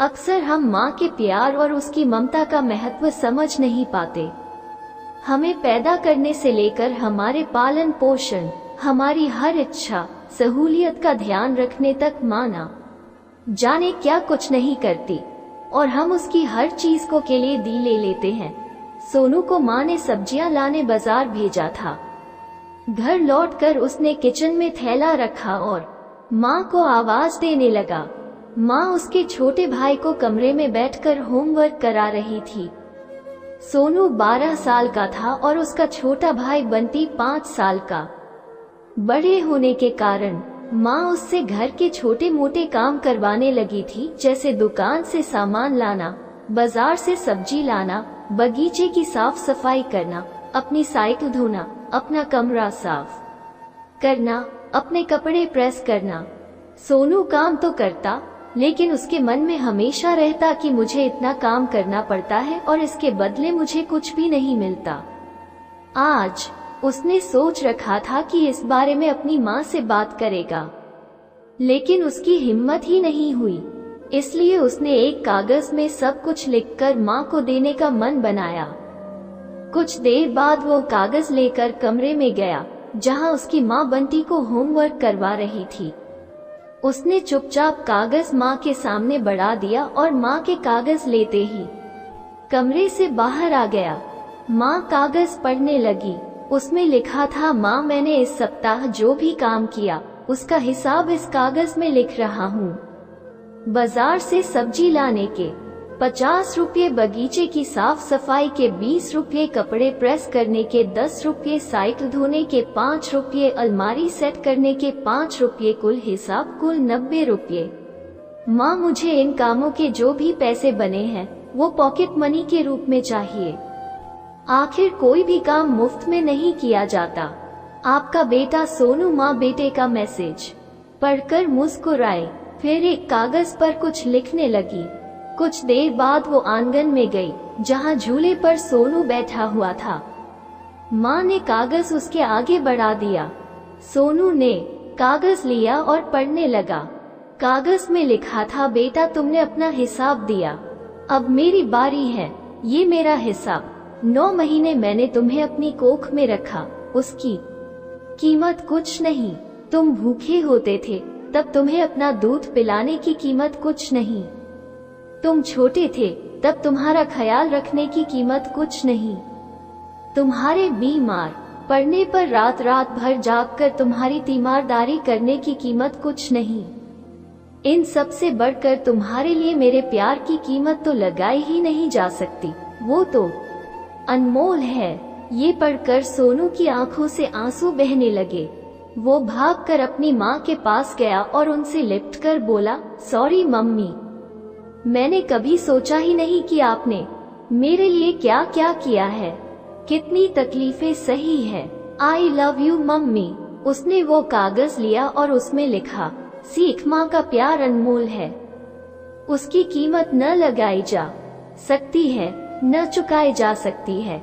अक्सर हम माँ के प्यार और उसकी ममता का महत्व समझ नहीं पाते। हमें पैदा करने से लेकर हमारे पालन पोषण, हमारी हर इच्छा सहूलियत का ध्यान रखने तक माँ ना जाने क्या कुछ नहीं करती, और हम उसकी हर चीज को के लिए दिल ले लेते हैं। सोनू को माँ ने सब्जियां लाने बाजार भेजा था। घर लौटकर उसने किचन में थैला रखा और माँ को आवाज देने लगा। माँ उसके छोटे भाई को कमरे में बैठकर होमवर्क करा रही थी। सोनू 12 साल का था और उसका छोटा भाई बंटी 5 साल का। बड़े होने के कारण माँ उससे घर के छोटे मोटे काम करवाने लगी थी, जैसे दुकान से सामान लाना, बाजार से सब्जी लाना, बगीचे की साफ सफाई करना, अपनी साइकिल धोना, अपना कमरा साफ करना, अपने कपड़े प्रेस करना। सोनू काम तो करता, लेकिन उसके मन में हमेशा रहता कि मुझे इतना काम करना पड़ता है और इसके बदले मुझे कुछ भी नहीं मिलता। आज उसने सोच रखा था कि इस बारे में अपनी माँ से बात करेगा, लेकिन उसकी हिम्मत ही नहीं हुई। इसलिए उसने एक कागज में सब कुछ लिखकर माँ को देने का मन बनाया। कुछ देर बाद वो कागज लेकर कमरे में गया जहाँ उसकी माँ बंटी को होमवर्क करवा रही थी। उसने चुपचाप कागज माँ के सामने बढ़ा दिया और माँ के कागज लेते ही कमरे से बाहर आ गया। माँ कागज पढ़ने लगी। उसमें लिखा था, माँ मैंने इस सप्ताह जो भी काम किया उसका हिसाब इस कागज में लिख रहा हूँ। बाजार से सब्जी लाने के 50 रुपये, बगीचे की साफ सफाई के 20 रुपये, कपड़े प्रेस करने के 10 रुपये, साइकिल धोने के 5 रुपये, अलमारी सेट करने के 5 रुपये, कुल हिसाब कुल 90 रुपये। माँ मुझे इन कामों के जो भी पैसे बने हैं वो पॉकेट मनी के रूप में चाहिए। आखिर कोई भी काम मुफ्त में नहीं किया जाता। आपका बेटा सोनू। माँ बेटे का मैसेज पढ़कर मुस्कुराए, फिर एक कागज पर कुछ लिखने लगी। कुछ देर बाद वो आंगन में गई जहाँ झूले पर सोनू बैठा हुआ था। माँ ने कागज उसके आगे बढ़ा दिया। सोनू ने कागज लिया और पढ़ने लगा। कागज में लिखा था, बेटा तुमने अपना हिसाब दिया, अब मेरी बारी है। ये मेरा हिसाब। 9 महीने मैंने तुम्हें अपनी कोख में रखा, उसकी कीमत कुछ नहीं। तुम भूखे होते थे तब तुम्हें अपना दूध पिलाने की कीमत कुछ नहीं। तुम छोटे थे तब तुम्हारा ख्याल रखने की कीमत कुछ नहीं। तुम्हारे बीमार पड़ने पर रात रात भर जागकर तुम्हारी तीमारदारी करने की कीमत कुछ नहीं। इन सब से बढ़कर तुम्हारे लिए मेरे प्यार की कीमत तो लगाई ही नहीं जा सकती, वो तो अनमोल है। ये पढ़कर सोनू की आंखों से आंसू बहने लगे। वो भागकर अपनी माँ के पास गया और उनसे लिपटकर बोला, सॉरी मम्मी, मैंने कभी सोचा ही नहीं कि आपने मेरे लिए क्या क्या किया है, कितनी तकलीफें सही है। I love you mummy. उसने वो कागज लिया और उसमें लिखा, सीख, माँ का प्यार अनमोल है, उसकी कीमत न लगाई जा सकती है, न चुकाई जा सकती है।